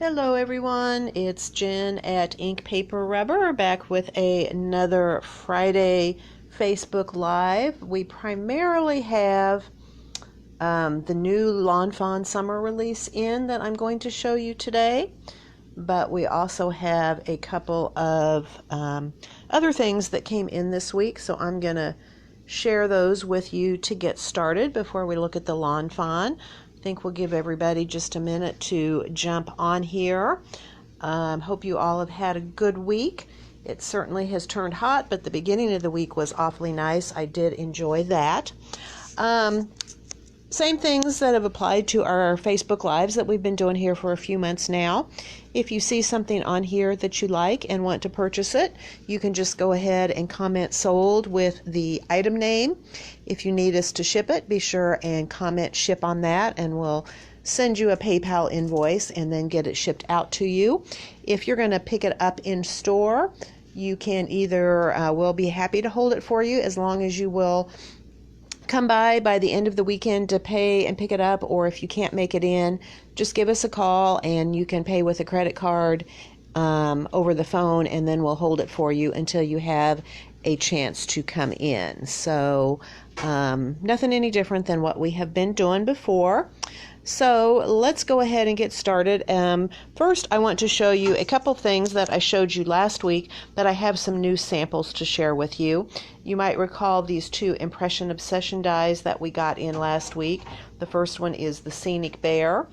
Hello everyone, it's Jen at Ink Paper Rubber back with another Friday Facebook Live. We primarily have the new Lawn Fawn summer release in that I'm going to show you today, but we also have a couple of other things that came in this week, so I'm going to share those with you to get started before we look at the Lawn Fawn. I think we'll give everybody just a minute to jump on here. Hope you all have had a good week. It certainly has turned hot, but the beginning of the week was awfully nice. I did enjoy that. Same things that have applied to our Facebook Lives that we've been doing here for a few months now. If you see something on here that you like and want to purchase it, you can just go ahead and comment sold with the item name. If you need us to ship it, be sure and comment ship on that, and we'll send you a PayPal invoice and then get it shipped out to you. If you're going to pick it up in store, you can either, we'll be happy to hold it for you as long as you will come by the end of the weekend to pay and pick it up, or if you can't make it in, just give us a call and you can pay with a credit card over the phone, and then we'll hold it for you until you have a chance to come in. So nothing any different than what we have been doing before. So let's go ahead and get started. First, I want to show you a couple things that I showed you last week, but I have some new samples to share with you. You might recall these two Impression Obsession dies that we got in last week. The first one is the Scenic Bear,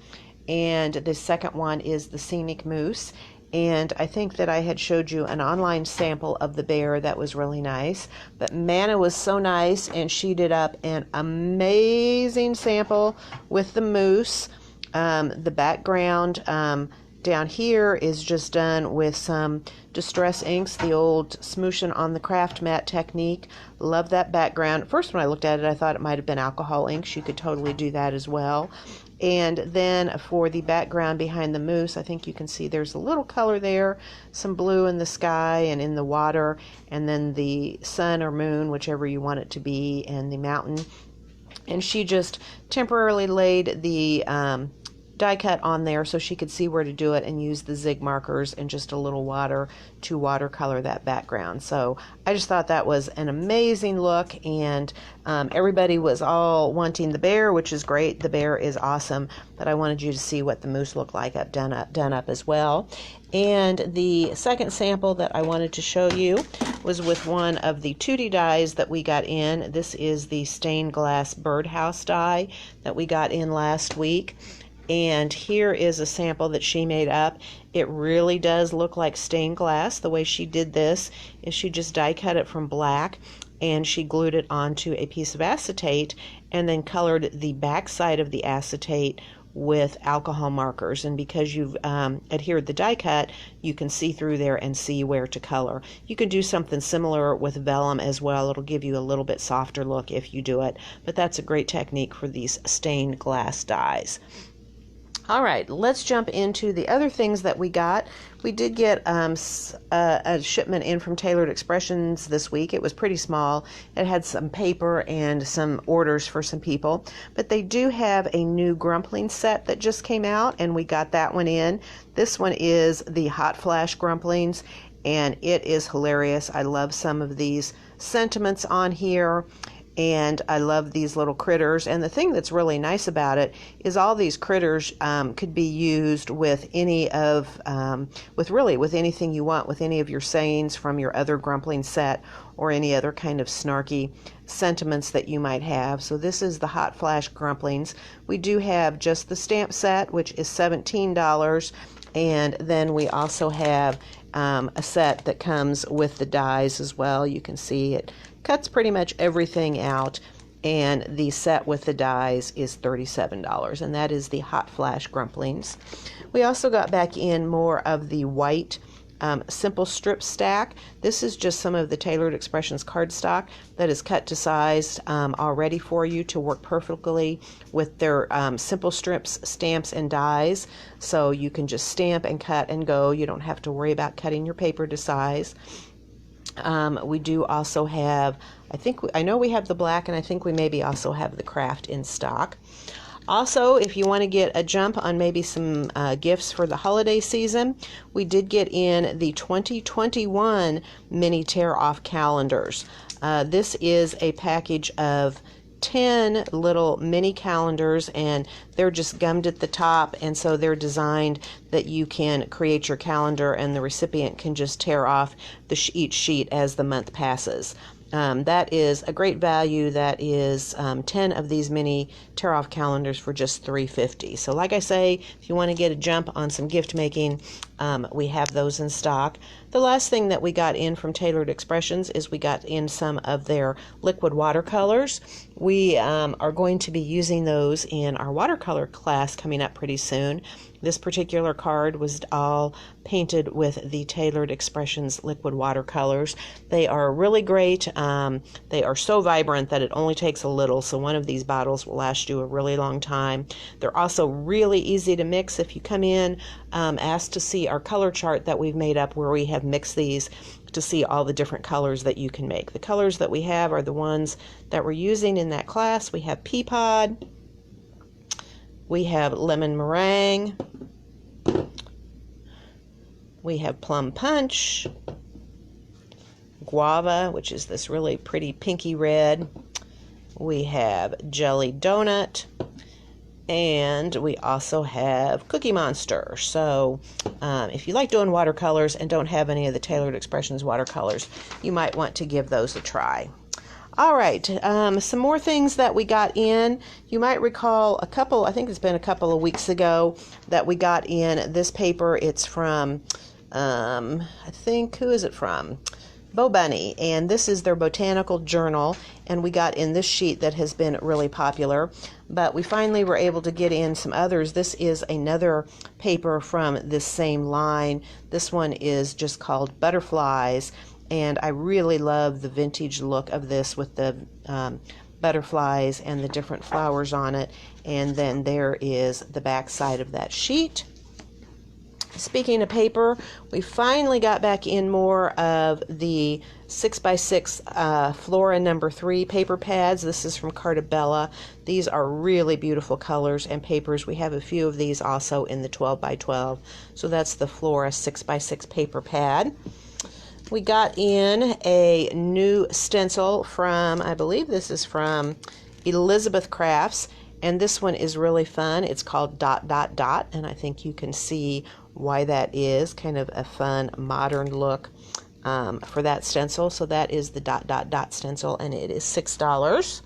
and the second one is the Scenic Moose. And I think that I had showed you an online sample of the bear that was really nice. But Manna was so nice, and she did up an amazing sample with the moose. The background down here is just done with some distress inks, the old smooshing on the craft mat technique. Love that background. First, when I looked at it, I thought it might have been alcohol inks. You could totally do that as well. And then for the background behind the moose, I think you can see there's a little color there, some blue in the sky and in the water, and then the sun or moon, whichever you want it to be, and the mountain. And she just temporarily laid the die cut on there so she could see where to do it and use the zig markers and just a little water to watercolor that background. So I just thought that was an amazing look, and everybody was all wanting the bear, which is great. The bear is awesome, but I wanted you to see what the moose looked like done up as well. And the second sample that I wanted to show you was with one of the 2D dies that we got in. This is the stained glass birdhouse die that we got in last week. And here is a sample that she made up. It really does look like stained glass. The way she did this is she just die cut it from black, and she glued it onto a piece of acetate and then colored the back side of the acetate with alcohol markers. And because you've adhered the die cut, you can see through there and see where to color. You can do something similar with vellum as well. It'll give you a little bit softer look if you do it, but that's a great technique for these stained glass dies. All right, let's jump into the other things that we got. We did get a shipment in from Tailored Expressions this week. It was pretty small. It had some paper and some orders for some people. But they do have a new Grumpling set that just came out, and we got that one in. This one is the Hot Flash Grumplings, and it is hilarious. I love some of these sentiments on here, and I love these little critters. And the thing that's really nice about it is all these critters could be used with any of, with anything you want, with any of your sayings from your other Grumpling set, or any other kind of snarky sentiments that you might have. So this is the Hot Flash Grumplings. We do have just the stamp set, which is $17, and then we also have a set that comes with the dies as well. You can see it cuts pretty much everything out, and the set with the dies is $37, and that is the Hot Flash Grumplings. We also got back in more of the white simple strip stack. This is just some of the Tailored Expressions cardstock that is cut to size already for you to work perfectly with their simple strips, stamps, and dies. So you can just stamp and cut and go. You don't have to worry about cutting your paper to size. We do also have, I know we have the black, and I think we maybe also have the craft in stock. Also, if you want to get a jump on maybe some gifts for the holiday season, we did get in the 2021 mini tear-off calendars. This is a package of 10 little mini calendars, and they're just gummed at the top, and so they're designed that you can create your calendar and the recipient can just tear off each sheet as the month passes. That is a great value. That is 10 of these mini tear-off calendars for just $3.50. So like I say, if you want to get a jump on some gift making, we have those in stock. The last thing that we got in from Tailored Expressions is we got in some of their liquid watercolors. We are going to be using those in our watercolor class coming up pretty soon. This particular card was all painted with the Tailored Expressions liquid watercolors. They are really great. They are so vibrant that it only takes a little, so one of these bottles will last you a really long time. They're also really easy to mix. If you come in, ask to see our color chart that we've made up where we have mixed these to see all the different colors that you can make. The colors that we have are the ones that we're using in that class. We have Pea Pod, we have Lemon Meringue, we have Plum Punch, Guava, which is this really pretty pinky red, we have Jelly Donut, and we also have Cookie Monster. So if you like doing watercolors and don't have any of the Tailored Expressions watercolors, you might want to give those a try. All right, some more things that we got in. You might recall a couple, I think it's been a couple of weeks ago, that we got in this paper. It's from, I think, who is it from? Bo Bunny, and this is their botanical journal, and we got in this sheet that has been really popular, but we finally were able to get in some others. This is another paper from this same line. This one is just called Butterflies, and I really love the vintage look of this with the butterflies and the different flowers on it. And then there is the back side of that sheet. Speaking of paper, we finally got back in more of the 6x6 Flora number 3 paper pads. This is from Cartabella. These are really beautiful colors and papers. We have a few of these also in the 12x12. So that's the Flora 6x6 paper pad. We got in a new stencil from, I believe this is from Elizabeth Crafts, and this one is really fun. It's called Dot Dot Dot, and I think you can see why that is. Kind of a fun modern look for that stencil. So that is the Dot Dot Dot stencil, and it is $6.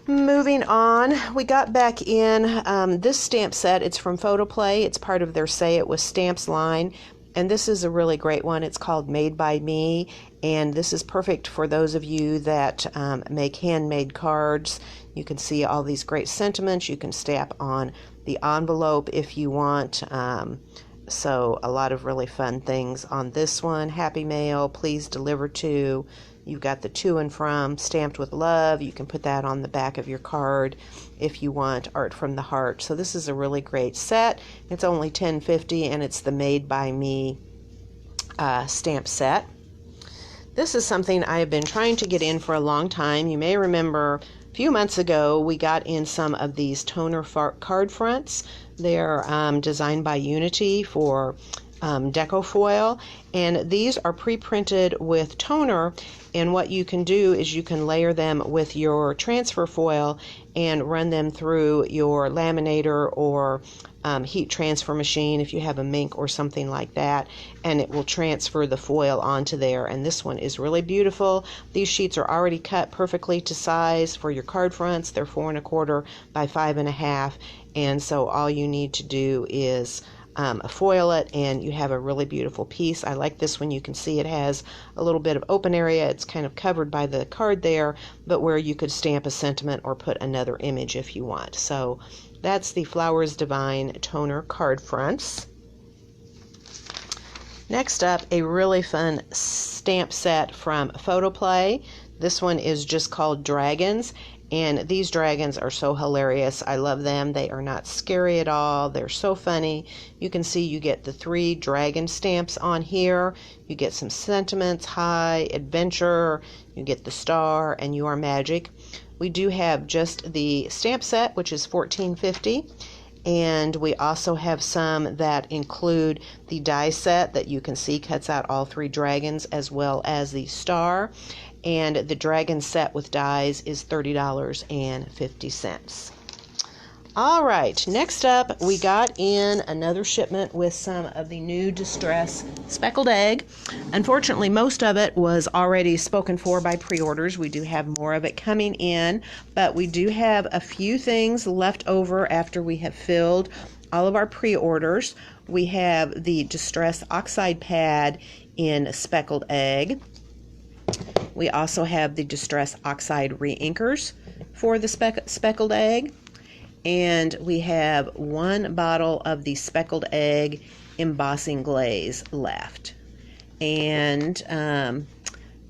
Moving on, we got back in this stamp set. It's from Photoplay. It's part of their Say It With Stamps line. And this is a really great one. It's called Made by Me, and this is perfect for those of you that make handmade cards. You can see all these great sentiments. You can stamp on the envelope if you want. So a lot of really fun things on this one. Happy Mail, Please Deliver To. You've got the To and From stamped with love. You can put that on the back of your card if you want. Art from the Heart. So this is a really great set. It's only $10.50, and it's the Made by Me stamp set. This is something I have been trying to get in for a long time. You may remember a few months ago we got in some of these toner card fronts. They're designed by Unity for Deco foil, and these are pre-printed with toner, and what you can do is you can layer them with your transfer foil and run them through your laminator or heat transfer machine if you have a Mink or something like that, and it will transfer the foil onto there. And this one is really beautiful. These sheets are already cut perfectly to size for your card fronts. They're 4 1/4 by 5 1/2, and so all you need to do is foil it, and you have a really beautiful piece. I like this one. You can see it has a little bit of open area. It's kind of covered by the card there, but where you could stamp a sentiment or put another image if you want. So that's the Flowers Divine toner card fronts. Next up, a really fun stamp set from Photoplay. This one is just called Dragons, and these dragons are so hilarious. I love them. They are not scary at all. They're so funny. You can see you get the 3 dragon stamps on here. You get some sentiments, high, adventure, you get the star, and you are magic. We do have just the stamp set, which is $14.50. And we also have some that include the die set that you can see cuts out all 3 dragons, as well as the star. And the dragon set with dies is $30.50. All right, next up we got in another shipment with some of the new Distress Speckled Egg. Unfortunately, most of it was already spoken for by pre-orders. We do have more of it coming in, but we do have a few things left over after we have filled all of our pre-orders. We have the Distress Oxide Pad in Speckled Egg. We also have the Distress Oxide Re-Inkers for the Speckled Egg. And we have 1 bottle of the Speckled Egg embossing glaze left. And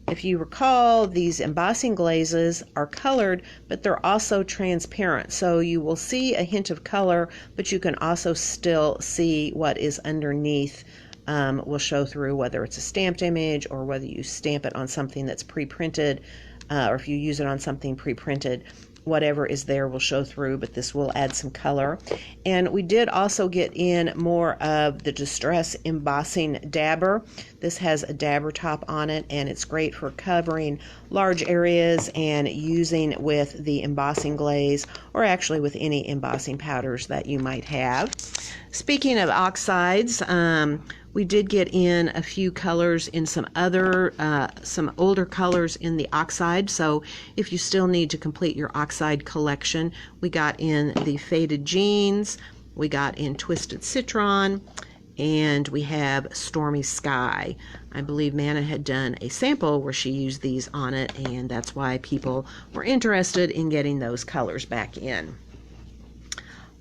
if you recall, these embossing glazes are colored, but they're also transparent. So you will see a hint of color, but you can also still see what is underneath. Will show through, whether it's a stamped image or whether you stamp it on something that's pre-printed, or if you use it on something pre-printed. Whatever is there will show through, but this will add some color. And we did also get in more of the Distress Embossing Dabber. This has a dabber top on it, and it's great for covering large areas and using with the embossing glaze, or actually with any embossing powders that you might have. Speaking of oxides, we did get in a few colors in some older colors in the Oxide. So if you still need to complete your Oxide collection, we got in the Faded Jeans, we got in Twisted Citron, and we have Stormy Sky. I believe Mana had done a sample where she used these on it, and that's why people were interested in getting those colors back in.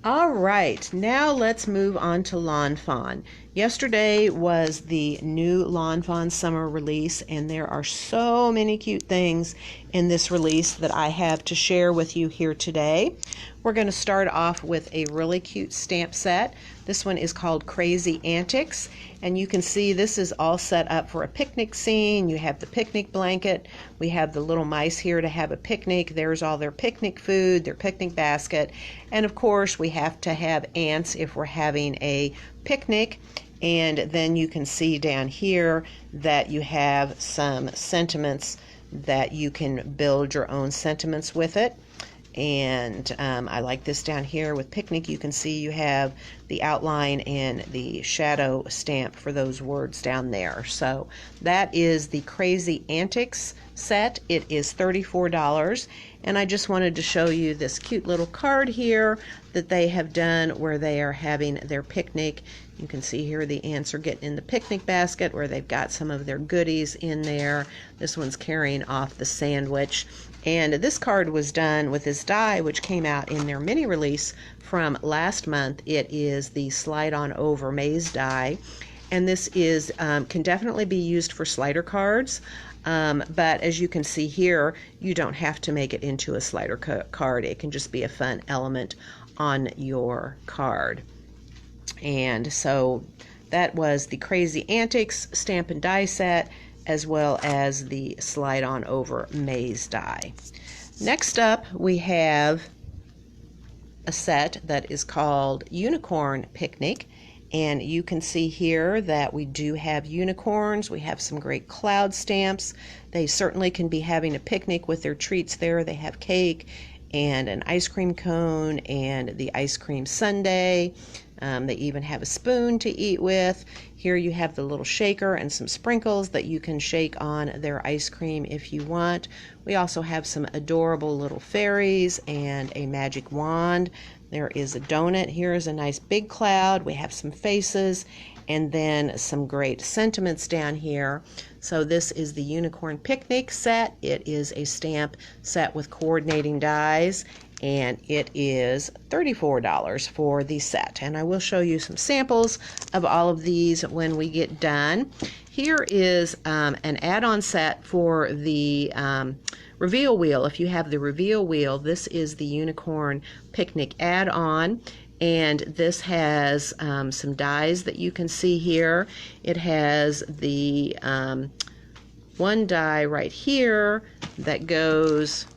All right, now let's move on to Lawn Fawn. Yesterday was the new Lawn Fawn summer release, and there are so many cute things in this release that I have to share with you here today. We're going to start off with a really cute stamp set. This one is called Crazy Antics, and you can see this is all set up for a picnic scene. You have the picnic blanket. We have the little mice here to have a picnic. There's all their picnic food, their picnic basket, and of course we have to have ants if we're having a picnic. And then you can see down here that you have some sentiments that you can build your own sentiments with it. And I like this down here with picnic. You can see you have the outline and the shadow stamp for those words down there. So that is the Crazy Antics set. It is $34. And I just wanted to show you this cute little card here that they have done where they are having their picnic. You can see here the ants are getting in the picnic basket where they've got some of their goodies in there. This one's carrying off the sandwich. And this card was done with this die, which came out in their mini release from last month. It is the Slide On Over Maze die. And this is can definitely be used for slider cards. But as you can see here, you don't have to make it into a slider card. It can just be a fun element on your card. And so that was the Crazy Antics stamp and die set, as well as the Slide On Over Maze die. Next up, we have a set that is called Unicorn Picnic. And you can see here that we do have unicorns. We have some great cloud stamps. They certainly can be having a picnic with their treats there. They have cake and an ice cream cone and the ice cream sundae. They even have a spoon to eat with. Here you have the little shaker and some sprinkles that you can shake on their ice cream if you want. We also have some adorable little fairies and a magic wand. There is a donut. Here is a nice big cloud. We have some faces and then some great sentiments down here. So this is the Unicorn Picnic set. It is a stamp set with coordinating dies, and it is $34 for the set. And I will show you some samples of all of these when we get done. Here is an add-on set for the reveal wheel. If you have the reveal wheel, this is the Unicorn Picnic add-on. And this has some dies that you can see here. It has the one die right here that goes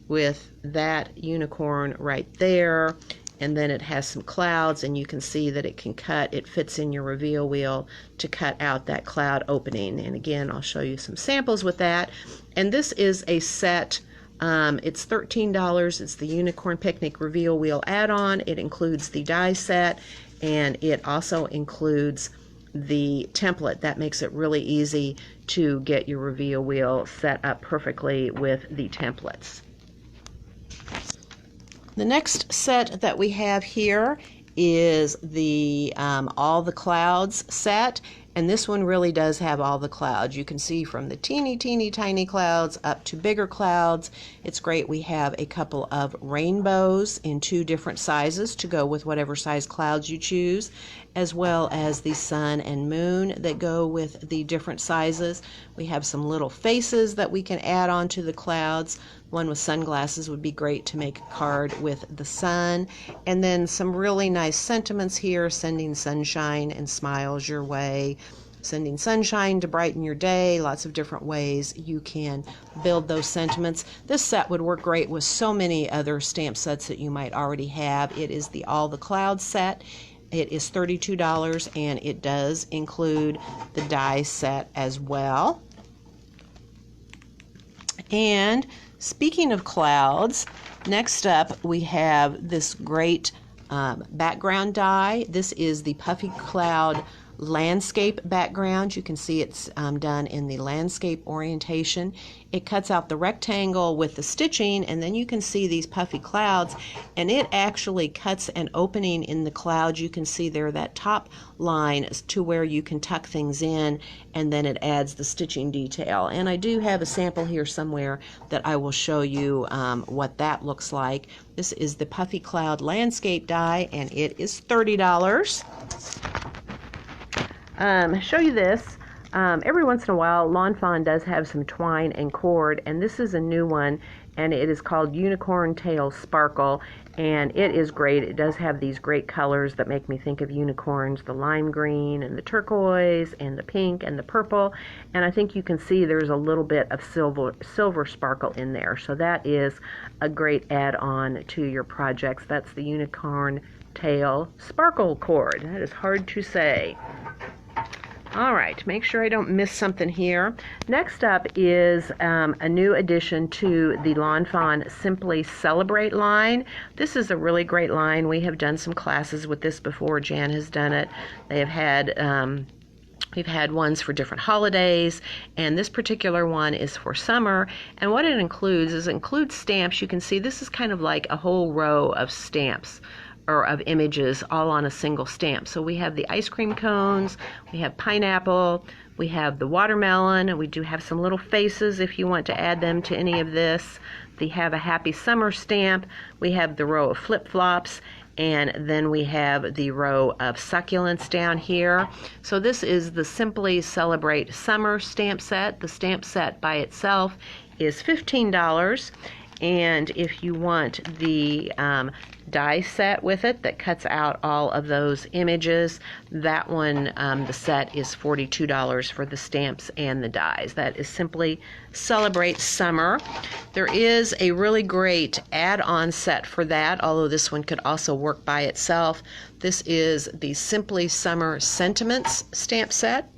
with that unicorn right there. And then it has some clouds, and you can see that it can cut. It fits in your reveal wheel to cut out that cloud opening. And again, I'll show you some samples with that. And this is a set. It's $13. It's the Unicorn Picnic Reveal Wheel add-on. It includes the die set, and it also includes the template. That makes it really easy to get your reveal wheel set up perfectly with the templates. The next set that we have here is the All the Clouds set, and this one really does have all the clouds. You can see from the teeny tiny clouds up to bigger clouds. It's great. We have a couple of rainbows in 2 different sizes to go with whatever size clouds you choose, as well as the sun and moon that go with the different sizes. We have some little faces that we can add on to the clouds. One with sunglasses would be great to make a card with the sun. And then some really nice sentiments here, sending sunshine and smiles your way, sending sunshine to brighten your day. Lots of different ways you can build those sentiments. This set would work great with so many other stamp sets that you might already have. It is the All the Clouds set. It is $32, and it does include the die set as well. And speaking of clouds, next up we have this great background die. This is the Puffy Cloud landscape background. You can see it's done in the landscape orientation. It cuts out the rectangle with the stitching, and then you can see these puffy clouds, and it actually cuts an opening in the cloud. You can see there that top line to where you can tuck things in, and then it adds the stitching detail. And I do have a sample here somewhere that I will show you what that looks like. This is the Puffy Cloud landscape die, and it is $30. Show you this. Every once in a while, Lawn Fawn does have some twine and cord, and this is a new one, and it is called Unicorn Tail Sparkle, and it is great. It does have these great colors that make me think of unicorns, the lime green and the turquoise and the pink and the purple, and I think you can see there's a little bit of silver sparkle in there, so that is a great add-on to your projects. That's the Unicorn Tail Sparkle cord. That is hard to say. All right, make sure I don't miss something here. Next up is a new addition to the Lawn Fawn Simply Celebrate line. This is a really great line. We have done some classes with this before. Jan has done it. They have had we've had ones for different holidays, and this particular one is for summer. And what it includes is it includes stamps. You can see this is kind of like a whole row of stamps or of images all on a single stamp. So we have the ice cream cones, we have pineapple, we have the watermelon, and we do have some little faces if you want to add them to any of this. We have a happy summer stamp, we have the row of flip-flops, and then we have the row of succulents down here. So this is the Simply Celebrate Summer stamp set. The stamp set by itself is $15. And if you want the die set with it that cuts out all of those images, that one, the set is $42 for the stamps and the dies. That is Simply Celebrate Summer. There is a really great add-on set for that, although this one could also work by itself. This is the Simply Summer Sentiments stamp set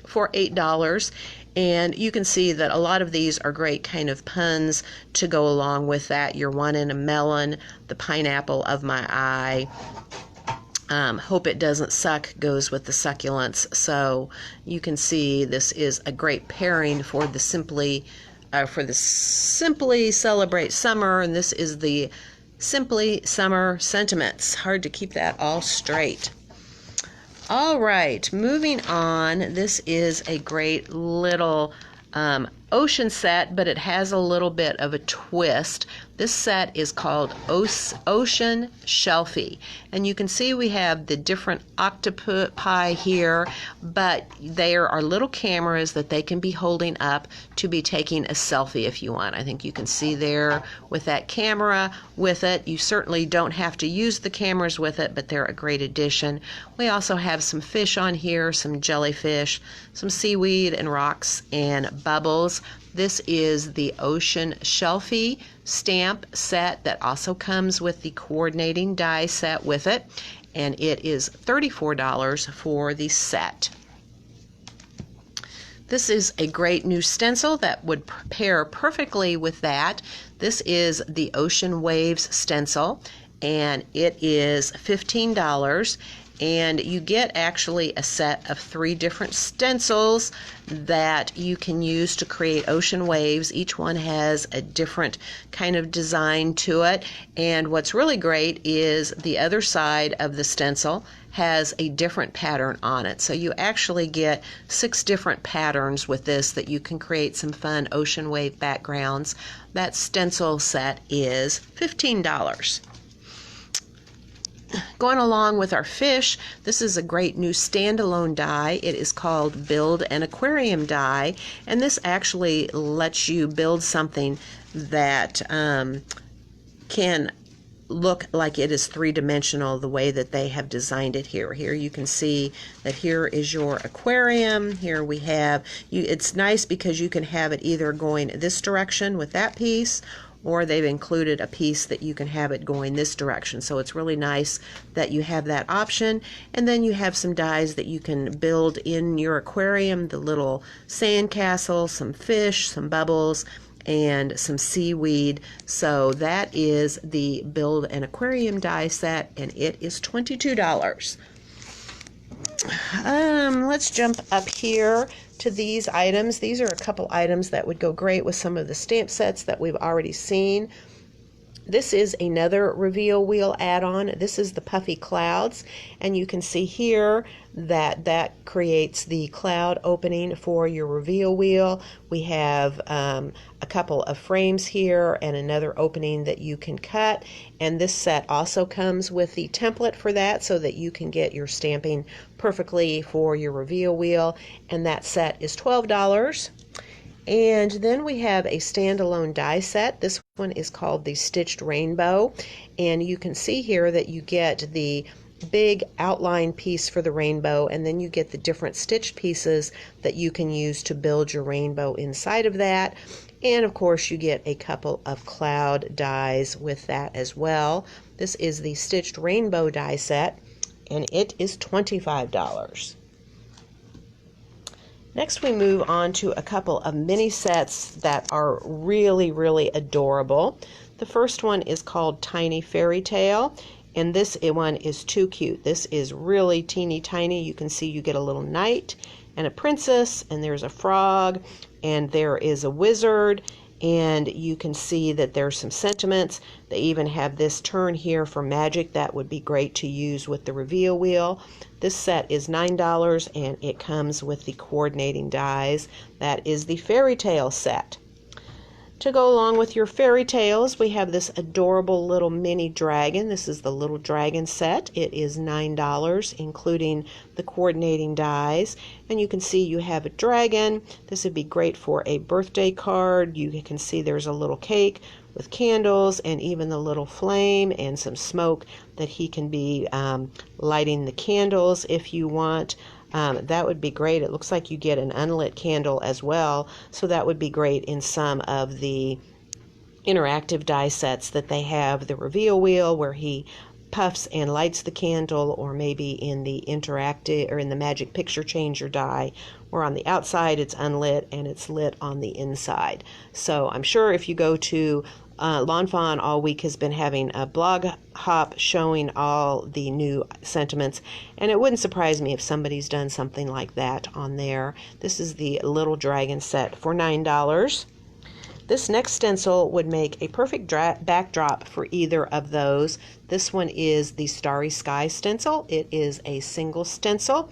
for $8. And you can see that a lot of these are great kind of puns to go along with that. You're wanting a melon, the pineapple of my eye. Hope it doesn't suck goes with the succulents. So you can see this is a great pairing for the Simply Celebrate Summer, and this is the Simply Summer Sentiments. Hard to keep that all straight. All right, moving on. This is a great little ocean set, but it has a little bit of a twist. This set is called Ocean Shelfie, and you can see we have the different octopi here, but there are little cameras that they can be holding up to be taking a selfie if you want. I think you can see there with that camera with it. You certainly don't have to use the cameras with it, but they're a great addition. We also have some fish on here, some jellyfish, some seaweed and rocks and bubbles. This is the Ocean Shelfie stamp set that also comes with the coordinating die set with it, and it is $34 for the set. This is a great new stencil that would pair perfectly with that. This is the Ocean Waves stencil, and it is $15. And you get actually a set of 3 different stencils that you can use to create ocean waves. Each one has a different kind of design to it, and what's really great is the other side of the stencil has a different pattern on it. So you actually get 6 different patterns with this that you can create some fun ocean wave backgrounds. That stencil set is $15. Going along with our fish, this is a great new standalone die. It is called Build An Aquarium Die, and this actually lets you build something that can look like it is 3-dimensional the way that they have designed it here. Here you can see that here is your aquarium. Here we have, it's nice because you can have it either going this direction with that piece, or they've included a piece that you can have it going this direction. So it's really nice that you have that option. And then you have some dies that you can build in your aquarium, the little sand castle, some fish, some bubbles, and some seaweed. So that is the Build an Aquarium die set, and it is $22. Let's jump up here to these items. These are a couple items that would go great with some of the stamp sets that we've already seen. This is another reveal wheel add-on. This is the Puffy Clouds, and you can see here that that creates the cloud opening for your reveal wheel. We have a couple of frames here and another opening that you can cut, and this set also comes with the template for that so that you can get your stamping perfectly for your reveal wheel, and that set is $12. And then we have a standalone die set. This one is called the Stitched Rainbow, and you can see here that you get the big outline piece for the rainbow, and then you get the different stitched pieces that you can use to build your rainbow inside of that. And of course you get a couple of cloud dies with that as well. This is the Stitched Rainbow die set, and it is $25. Next we move on to a couple of mini sets that are really, really adorable. The first one is called Tiny Fairy Tale, and this one is too cute. This is really teeny tiny. You can see you get a little knight and a princess, and there's a frog, and there is a wizard, and you can see that there's some sentiments. They even have this turn here for magic that would be great to use with the reveal wheel. This set is $9, and it comes with the coordinating dies. That is the Fairy Tale set. To go along with your fairy tales, we have this adorable little mini dragon. This is the little dragon set. It is $9, including the coordinating dies. And you can see you have a dragon. This would be great for a birthday card. You can see there's a little cake with candles and even the little flame and some smoke that he can be lighting the candles if you want. That would be great. It looks like you get an unlit candle as well, so that would be great in some of the interactive die sets that they have. The reveal wheel where he puffs and lights the candle, or maybe in the interactive or in the magic picture changer die where on the outside it's unlit and it's lit on the inside. So I'm sure if you go to Lawn Fawn all week has been having a blog hop showing all the new sentiments, and it wouldn't surprise me if somebody's done something like that on there. This is the little dragon set for $9. This next stencil would make a perfect backdrop for either of those. This one is the Starry Sky stencil. It is a single stencil,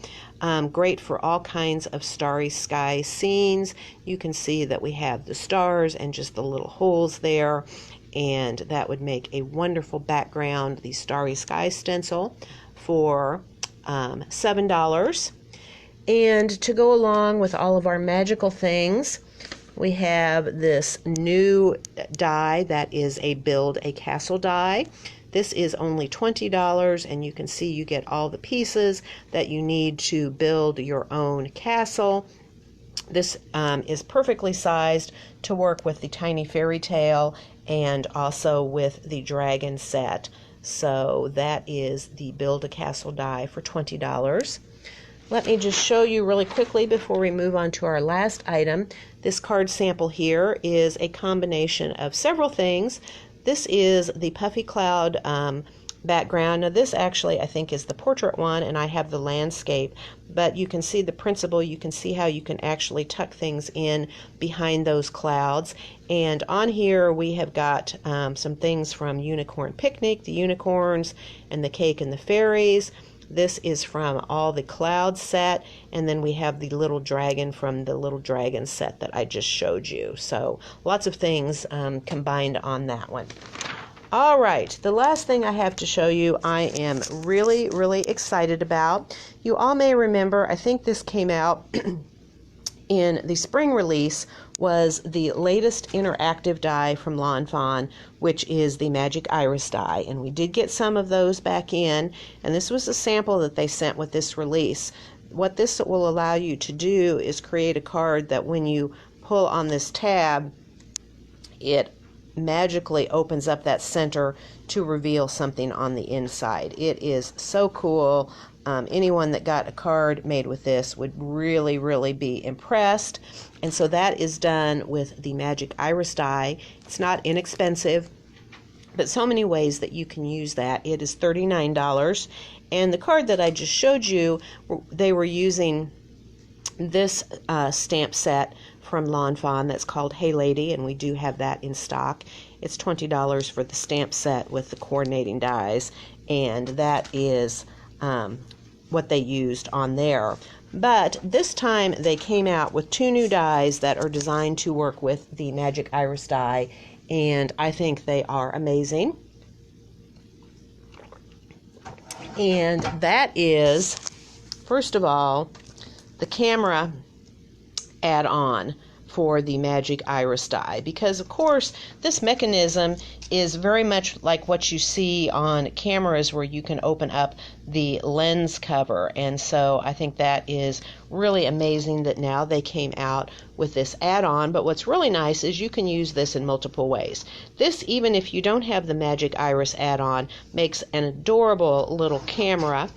great for all kinds of starry sky scenes. You can see that we have the stars and just the little holes there, and that would make a wonderful background. The Starry Sky stencil for $7. And to go along with all of our magical things, we have this new die that is a Build a Castle die. This is only $20, and you can see you get all the pieces that you need to build your own castle. This is perfectly sized to work with the tiny fairy tale and also with the dragon set. So that is the Build a Castle die for $20. Let me just show you really quickly before we move on to our last item. This card sample here is a combination of several things. This is the Puffy Cloud background. Now this actually I think is the portrait one, and I have the landscape, but you can see the principle. You can see how you can actually tuck things in behind those clouds. And on here we have got some things from Unicorn Picnic, the unicorns and the cake and the fairies. This is from All the Clouds set, and then we have the little dragon from the little dragon set that I just showed you. So lots of things combined on that one. All right, the last thing I have to show you I am really, really excited about. You all may remember, I think this came out in the spring release, was the latest interactive die from Lawn Fawn, which is the Magic Iris die. And we did get some of those back in, and this was a sample that they sent with this release. What this will allow you to do is create a card that when you pull on this tab, it magically opens up that center to reveal something on the inside. It is so cool. Anyone that got a card made with this would really, really be impressed. And so that is done with the Magic Iris die. It's not inexpensive, but so many ways that you can use that. It is $39. And the card that I just showed you, they were using this stamp set from Lawn Fawn that's called Hey Lady, and we do have that in stock. It's $20 for the stamp set with the coordinating dies, and that is what they used on there. But this time they came out with 2 new dies that are designed to work with the Magic Iris die, and I think they are amazing. And that is, first of all, the camera add-on for the Magic Iris die, because of course this mechanism is very much like what you see on cameras where you can open up the lens cover, and so I think that is really amazing that now they came out with this add-on. But what's really nice is you can use this in multiple ways. This, even if you don't have the Magic Iris add-on, makes an adorable little camera.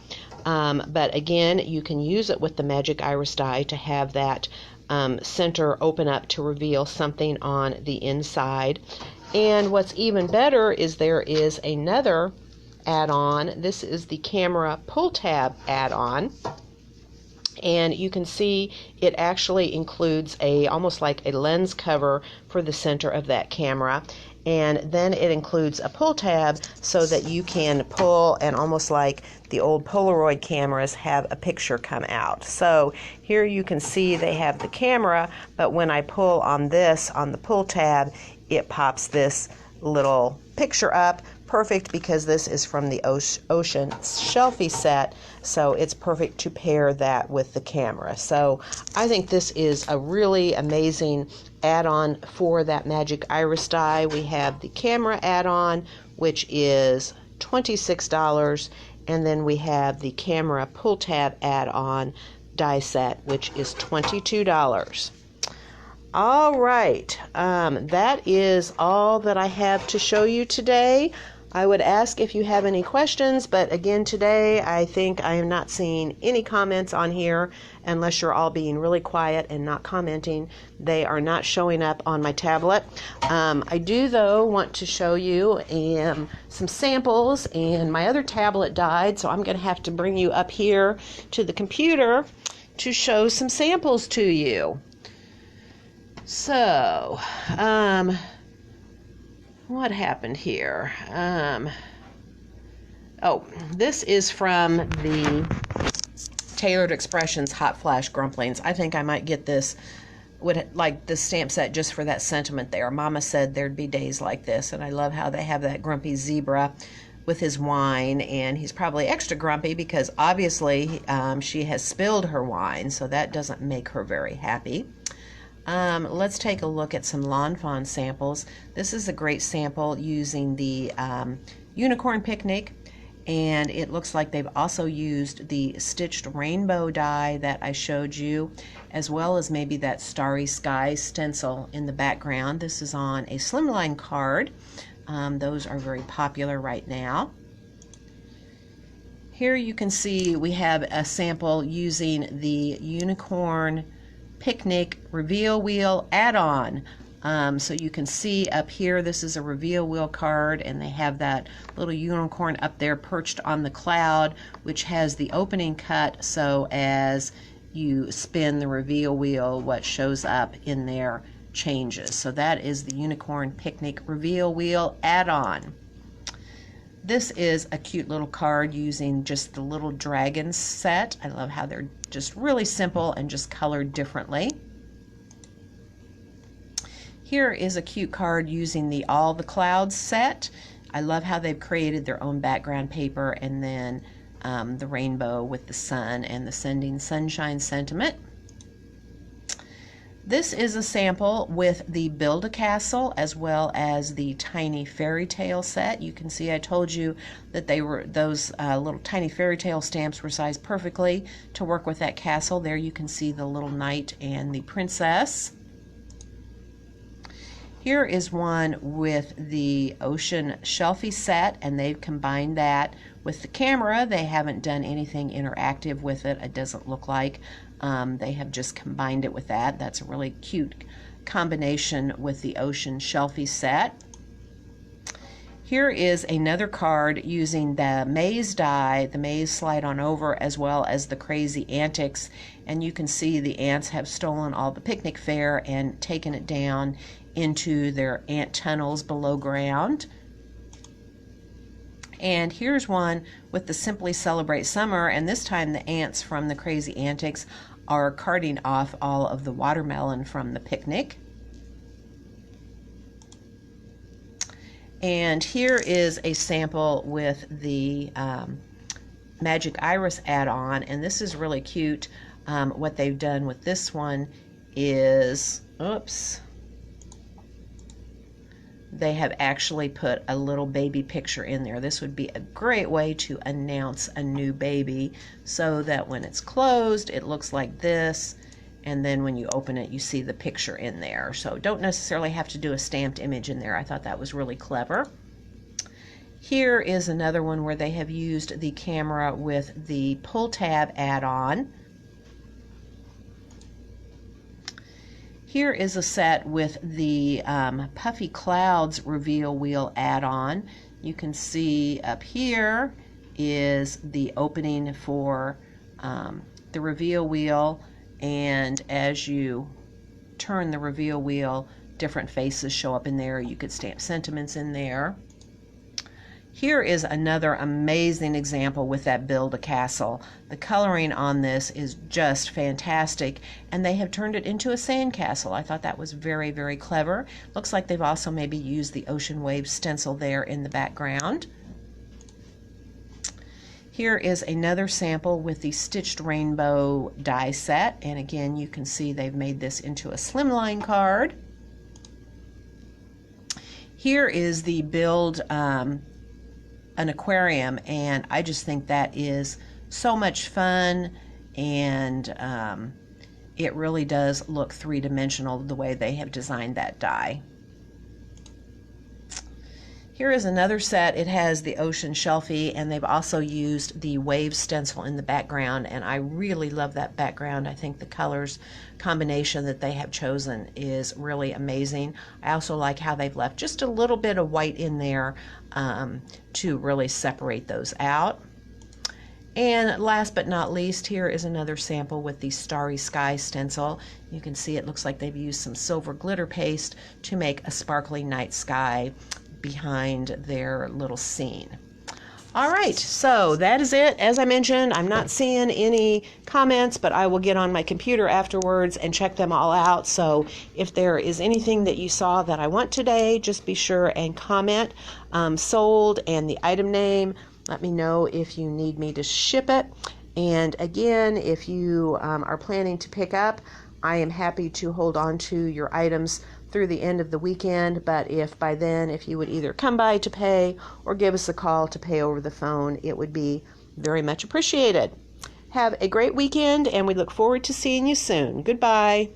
But again, you can use it with the Magic Iris die to have that center open up to reveal something on the inside. And what's even better is there is another add-on. This is the camera pull tab add-on, and you can see it actually includes almost like a lens cover for the center of that camera, and then it includes a pull tab so that you can pull, and almost like the old Polaroid cameras, have a picture come out. So here you can see they have the camera, but when I pull on this, on the pull tab, it pops this little picture up. Perfect, because this is from the Ocean Shelfie set, so it's perfect to pair that with the camera. So I think this is a really amazing add-on for that Magic Iris die. We have the camera add-on, which is $26, and then we have the camera pull tab add-on die set, which is $22. All right, that is all that I have to show you today. I would ask if you have any questions, but again today I think I am not seeing any comments on here, unless you're all being really quiet and not commenting. They are not showing up on my tablet. I do though want to show you some samples, and my other tablet died, so I'm going to have to bring you up here to the computer to show some samples to you. So, what happened here? This is from the Tailored Expressions Hot Flash Grumplings. I think I might get this, would like this stamp set just for that sentiment there. Mama said there'd be days like this, and I love how they have that grumpy zebra with his wine, and he's probably extra grumpy because obviously she has spilled her wine, so that doesn't make her very happy. Let's take a look at some Lawn Fawn samples. This is a great sample using the Unicorn Picnic And it looks like they've also used the stitched rainbow die that I showed you, as well as maybe that Starry Sky stencil in the background. This is on a slimline card. Those are very popular right now. Here you can see we have a sample using the Unicorn Picnic Reveal Wheel add-on. So you can see up here, this is a reveal wheel card, and they have that little unicorn up there perched on the cloud, which has the opening cut, so as you spin the reveal wheel, what shows up in there changes. So that is the Unicorn Picnic Reveal Wheel add-on. This is a cute little card using just the little dragon set. I love how they're just really simple and just colored differently. Here is a cute card using the All the Clouds set. I love how they've created their own background paper, and then the rainbow with the sun and the sending sunshine sentiment. This is a sample with the Build a Castle as well as the Tiny Fairy Tale set. You can see I told you that they were those little tiny fairy tale stamps were sized perfectly to work with that castle. There you can see the little knight and the princess. Here is one with the Ocean Shelfie set, and they've combined that with the camera. They haven't done anything interactive with it, it doesn't look like. They have just combined it with that. That's a really cute combination with the Ocean Shelfie set. Here is another card using the maze die, the maze slide on over, as well as the crazy antics. And you can see the ants have stolen all the picnic fare and taken it down into their ant tunnels below ground. And here's one with the Simply Celebrate Summer, and this time the ants from the crazy antics are carting off all of the watermelon from the picnic. And here is a sample with the Magic Iris add-on, and this is really cute. What they've done with this one is, oops, they have actually put a little baby picture in there. This would be a great way to announce a new baby, so that when it's closed it looks like this, and then when you open it you see the picture in there. So don't necessarily have to do a stamped image in there. I thought that was really clever. Here is another one where they have used the camera with the pull tab add-on. Here is a set with the Puffy Clouds Reveal Wheel add-on. You can see up here is the opening for the reveal wheel, and as you turn the reveal wheel, different faces show up in there. You could stamp sentiments in there. Here is another amazing example with that Build a Castle. The coloring on this is just fantastic, and they have turned it into a sand castle. I thought that was very, very clever. Looks like they've also maybe used the Ocean Wave stencil there in the background. Here is another sample with the Stitched Rainbow die set, and again you can see they've made this into a slimline card. Here is the Build An Aquarium, and I just think that is so much fun, and it really does look three-dimensional the way they have designed that die. Here is another set. It has the Ocean Shelfie, and they've also used the wave stencil in the background, and I really love that background. I think the colors combination that they have chosen is really amazing. I also like how they've left just a little bit of white in there to really separate those out. And last but not least, here is another sample with the Starry Sky stencil. You can see it looks like they've used some silver glitter paste to make a sparkly night sky behind their little scene. All right, so that is it. As I mentioned, I'm not seeing any comments, but I will get on my computer afterwards and check them all out. So if there is anything that you saw that I want today, just be sure and comment sold and the item name. Let me know if you need me to ship it. And again, if you are planning to pick up, I am happy to hold on to your items through the end of the weekend, but if by then, if you would either come by to pay or give us a call to pay over the phone, it would be very much appreciated. Have a great weekend, and we look forward to seeing you soon. Goodbye.